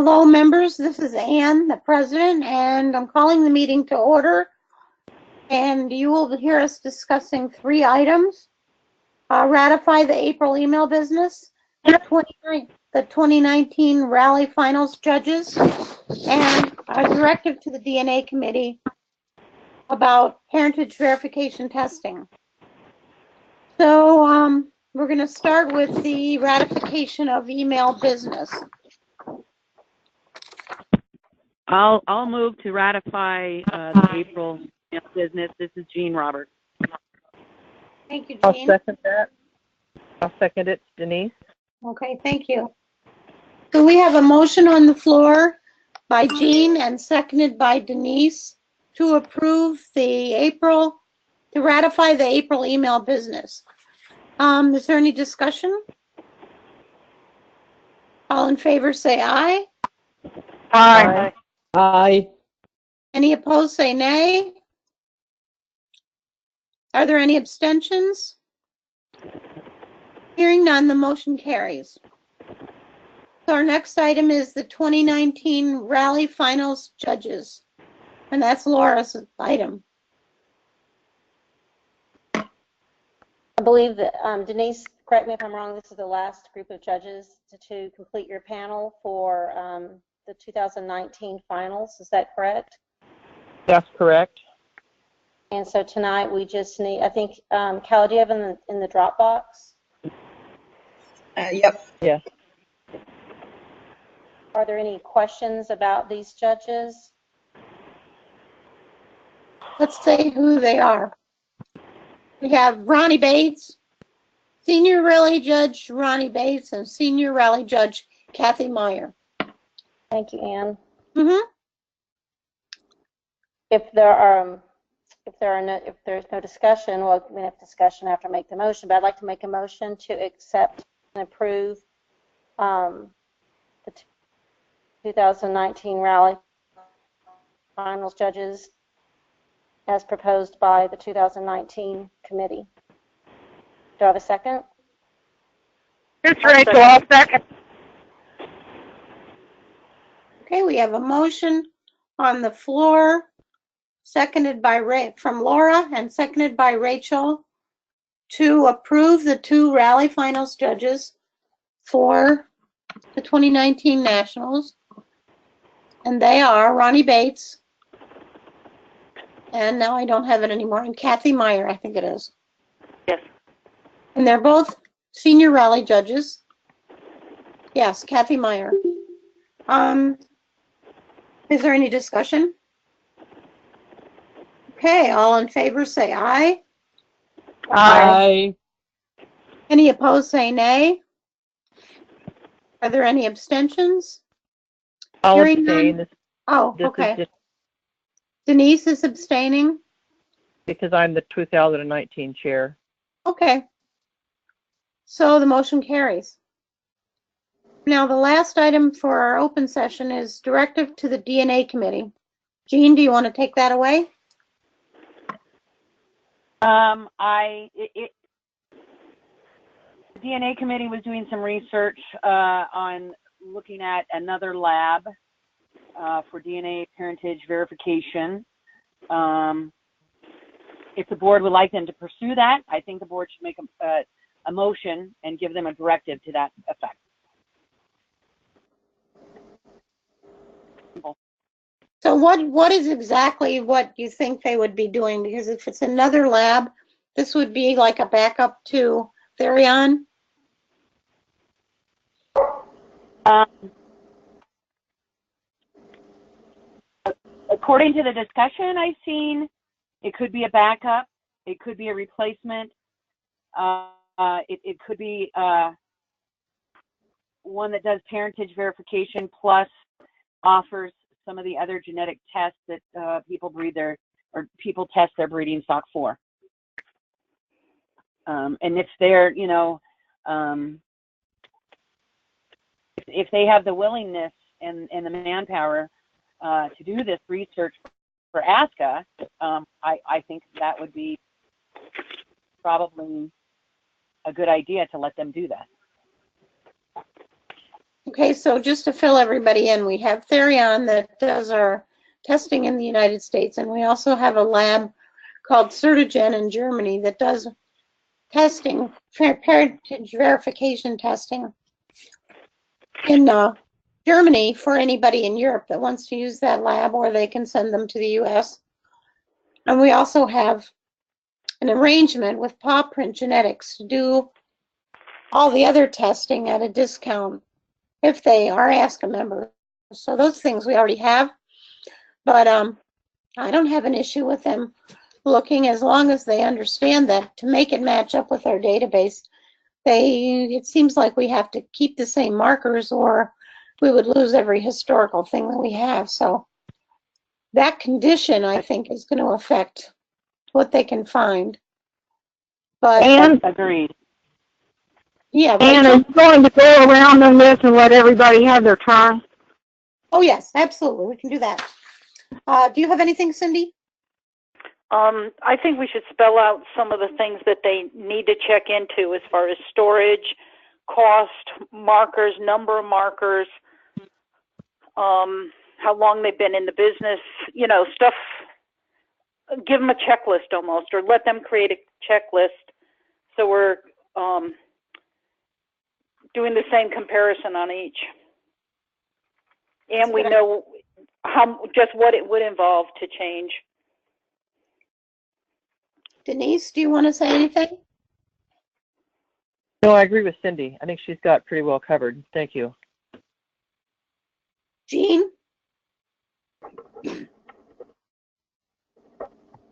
Hello, members. This is Ann, the president, and I'm calling the meeting to order. And you will hear us discussing 3 items. Ratify the April email business, the 2019 Rally Finals judges, and a directive to the DNA committee about parentage verification testing. So we're going to start with the ratification of email business. I'll move to ratify the April business. This is Jean Roberts. Thank you, Jean. I'll second that. I'll second it, Denise. Okay, thank you. So we have a motion on the floor by Jean and seconded by Denise to approve to ratify the April email business. Is there any discussion? All in favor say aye. Aye. Aye. Any opposed say nay. Are there any abstentions? Hearing none, the motion carries. So our next item is the 2019 Rally Finals judges, and that's Laura's item. I believe that, Denise, correct me if I'm wrong, this is the last group of judges to complete your panel for the 2019 finals. Is that correct? That's correct. And so tonight we just need, I think, Cal, do you have in the Dropbox? Yep. Yes. Are there any questions about these judges? Let's say who they are. We have Ronnie Bates, Senior Rally Judge Ronnie Bates, and Senior Rally Judge Kathy Meyer. Thank you, Ann. Mm-hmm. If there's no discussion, well, we have discussion after I make the motion, but I'd like to make a motion to accept and approve the 2019 Rally Finals judges as proposed by the 2019 committee. Do I have a second? It's Rachel. I'll second. Okay, we have a motion on the floor, seconded by from Laura and seconded by Rachel, to approve the 2 Rally Finals judges for the 2019 Nationals. And they are Ronnie Bates, and now I don't have it anymore, and Kathy Meyer, I think it is. Yes. And they're both senior rally judges. Yes, Kathy Meyer. Is there any discussion? Okay, all in favor say aye. Aye. Any opposed say nay. Are there any abstentions? I'll Hearing abstain. none. Oh, This okay. is just Denise is abstaining. because I'm the 2019 chair. Okay. So the motion carries. Now, the last item for our open session is directive to the DNA committee. Jean, do you want to take that away? The DNA committee was doing some research on looking at another lab for DNA parentage verification. If the board would like them to pursue that, I think the board should make a motion and give them a directive to that effect. So what is exactly what you think they would be doing? Because if it's another lab, this would be like a backup to Therion. According to the discussion I've seen, it could be a backup. It could be a replacement. It could be one that does parentage verification plus offers some of the other genetic tests that people test their breeding stock for. And if they're, if they have the willingness and the manpower to do this research for ASCA, I think that would be probably a good idea to let them do that. Okay, so just to fill everybody in, we have Therion that does our testing in the United States, and we also have a lab called Certigen in Germany that does testing, parentage verification testing in Germany for anybody in Europe that wants to use that lab, or they can send them to the US. And we also have an arrangement with Paw Print Genetics to do all the other testing at a discount if they are ASCA members. So those things we already have, but I don't have an issue with them looking as long as they understand that to make it match up with our database, it seems like we have to keep the same markers or we would lose every historical thing that we have. So that condition, I think, is going to affect what they can find. But And, Agreed. yeah, and Rachel? it's going to go around on this and let everybody have their turn. Oh, yes, absolutely. We can do that. Do you have anything, Cindy? I think we should spell out some of the things that they need to check into as far as storage, cost, markers, number of markers, how long they've been in the business, you know, stuff. Give them a checklist almost, or let them create a checklist so we're doing the same comparison on each. And we know just what it would involve to change. Denise, do you want to say anything? No, I agree with Cindy. I think she's got pretty well covered. Thank you. Jean?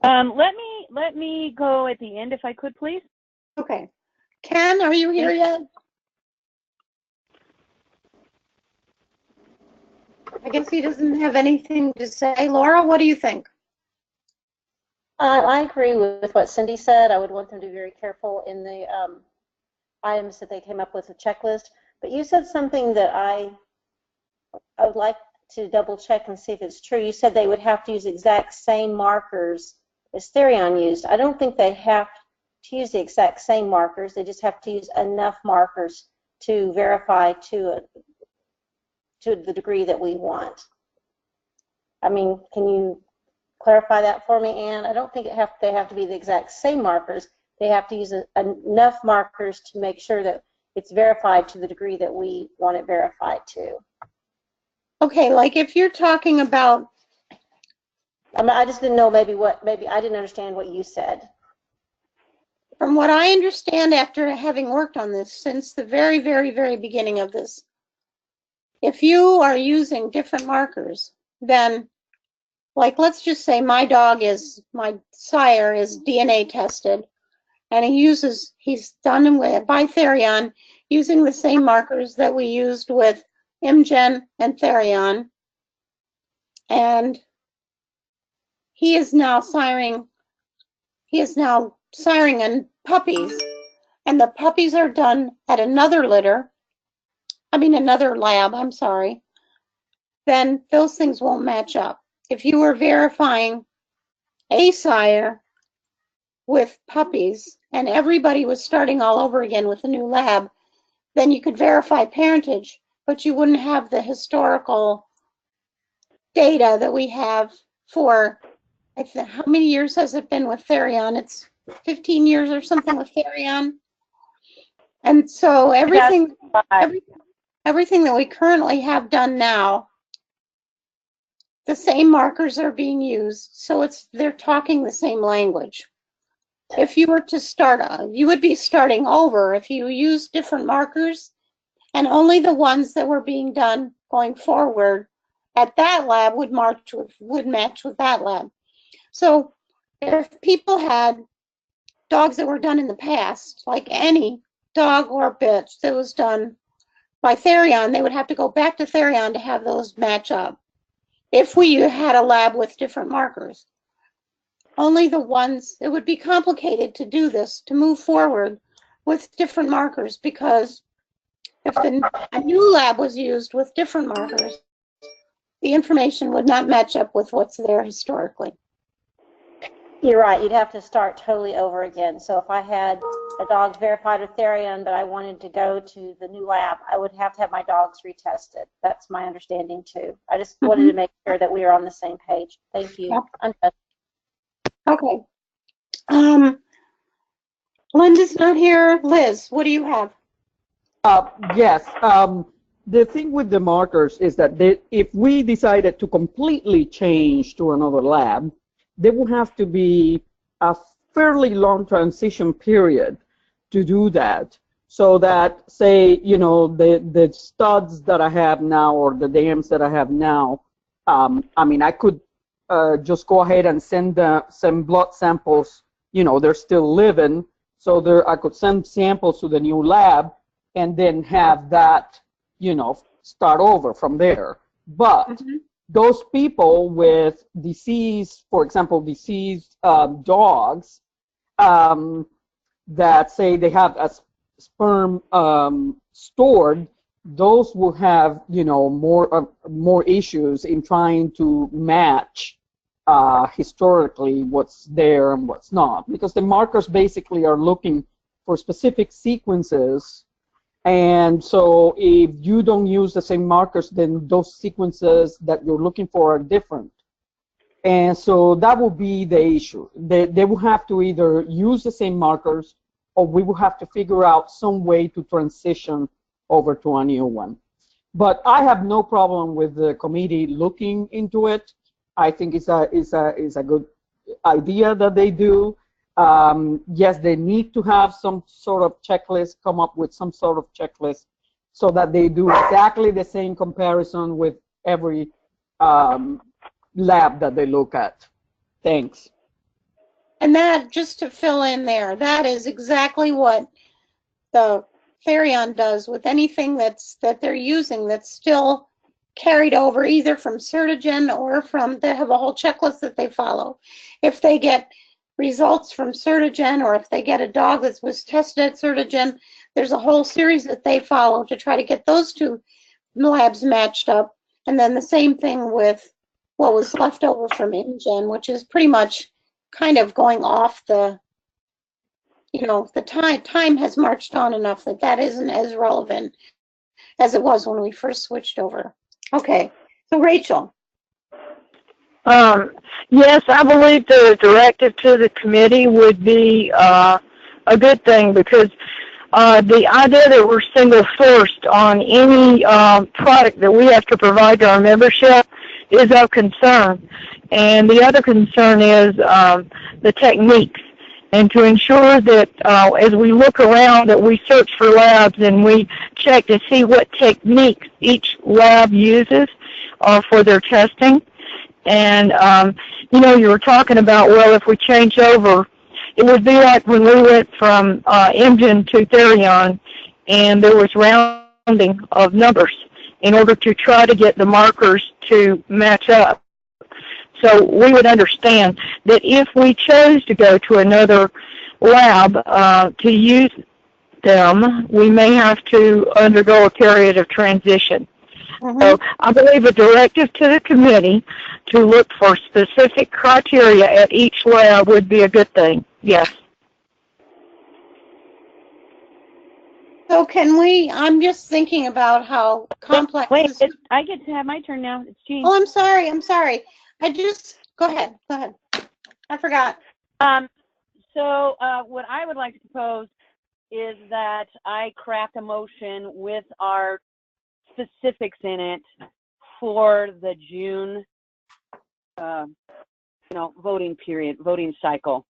Let me go at the end if I could, please. Okay. Ken, are you here yet? I guess he doesn't have anything to say. Laura, what do you think? I agree with what Cindy said. I would want them to be very careful in the items that they came up with a checklist. But you said something that I would like to double check and see if it's true. You said they would have to use the exact same markers as Therion used. I don't think they have to use the exact same markers. They just have to use enough markers to verify to the degree that we want. I mean, can you clarify that for me, Anne? I don't think they have to be the exact same markers. They have to use enough markers to make sure that it's verified to the degree that we want it verified to. Okay, like if you're talking about, I mean, I just didn't know maybe I didn't understand what you said. from what I understand after having worked on this since the very, very, very beginning of this, if you are using different markers, then, like, let's just say my sire is DNA tested, and he's done by Therion using the same markers that we used with Imgen and Therion, and he is now siring in puppies, and the puppies are done at another lab, I'm sorry, then those things won't match up. If you were verifying a sire with puppies and everybody was starting all over again with a new lab, then you could verify parentage, but you wouldn't have the historical data that we have for, how many years has it been with Therion? It's 15 years or something with Therion. And so everything that we currently have done now, the same markers are being used, so they're talking the same language. If you were to start, you would be starting over if you use different markers, and only the ones that were being done going forward at that lab would match with that lab. So if people had dogs that were done in the past, like any dog or bitch that was done by Therion, they would have to go back to Therion to have those match up. If we had a lab with different markers, only the ones, it would be complicated to do this, to move forward with different markers, because if a new lab was used with different markers, the information would not match up with what's there historically. You're right. You'd have to start totally over again. So if I had a dog verified with Therion, but I wanted to go to the new lab, I would have to have my dogs retested. That's my understanding too. I just wanted to make sure that we are on the same page. Thank you. Yep. Okay. Linda's not here. Liz, what do you have? Yes. The thing with the markers is that if we decided to completely change to another lab, there will have to be a fairly long transition period to do that. So that, say, you know, the studs that I have now or the dams that I have now, I mean, I could just go ahead and send blood samples. You know, they're still living, so I could send samples to the new lab and then have that, you know, start over from there. But those people with disease, for example, diseased dogs, that say they have a sperm stored, those will have, you know, more issues in trying to match historically what's there and what's not, because the markers basically are looking for specific sequences. And so if you don't use the same markers, then those sequences that you're looking for are different. And so that will be the issue. They will have to either use the same markers, or we will have to figure out some way to transition over to a new one. But I have no problem with the committee looking into it. I think it's a good idea that they do. Yes, they need to have some sort of checklist, come up with some sort of checklist so that they do exactly the same comparison with every lab that they look at. Thanks. And that, just to fill in there, that is exactly what the Therion does with anything that they're using that's still carried over either from Certigen or from, they have a whole checklist that they follow. If they get results from Certigen, or if they get a dog that was tested at Certigen, there's a whole series that they follow to try to get those two labs matched up. And then the same thing with what was left over from InGen, which is pretty much kind of going off the, you know, the time has marched on enough that that isn't as relevant as it was when we first switched over. Okay, so Rachel. Yes, I believe the directive to the committee would be a good thing, because the idea that we're single sourced on any product that we have to provide to our membership is of concern. And the other concern is the techniques. And to ensure that as we look around, that we search for labs and we check to see what techniques each lab uses for their testing. And, you know, you were talking about, well, if we change over, it would be like when we went from InGen to Therion, and there was rounding of numbers in order to try to get the markers to match up. So we would understand that if we chose to go to another lab to use them, we may have to undergo a period of transition. So I believe a directive to the committee to look for specific criteria at each lab would be a good thing. Yes. So can we, I'm just thinking about how complex Wait, this. I get to have my turn now. It's Jean. Oh, I'm sorry. Go ahead. I forgot. So what I would like to propose is that I craft a motion with our specifics in it for the June, voting cycle.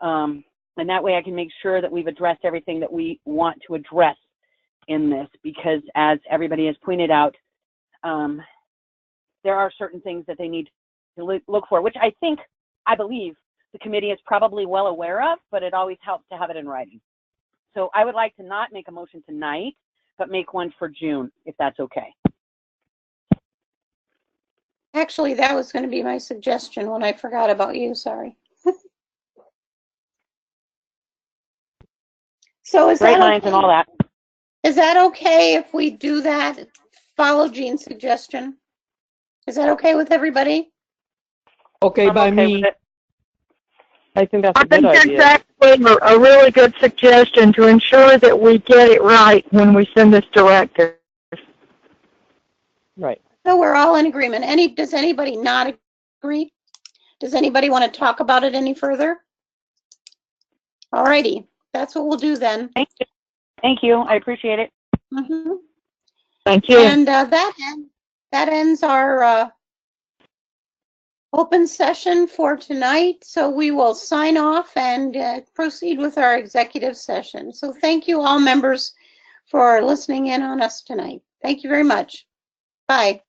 And that way I can make sure that we've addressed everything that we want to address in this, because as everybody has pointed out, there are certain things that they need to look for, which I believe the committee is probably well aware of, but it always helps to have it in writing. So I would like to not make a motion tonight, but make one for June, if that's okay. Actually, that was going to be my suggestion when I forgot about you. Sorry. So is Great that minds okay? and all that. Is that okay if we do that? Follow Jean's suggestion. Is that okay with everybody? Okay, I'm by okay me. with it. I think that's I a good think idea. that's actually a really good suggestion to ensure that we get it right when we send this directive. Right. So we're all in agreement. Does anybody not agree? Does anybody want to talk about it any further? All righty, that's what we'll do then. Thank you. Thank you. I appreciate it. Mhm. Thank you. And that ends our open session for tonight. So we will sign off and proceed with our executive session. So thank you all members for listening in on us tonight. Thank you very much. Bye.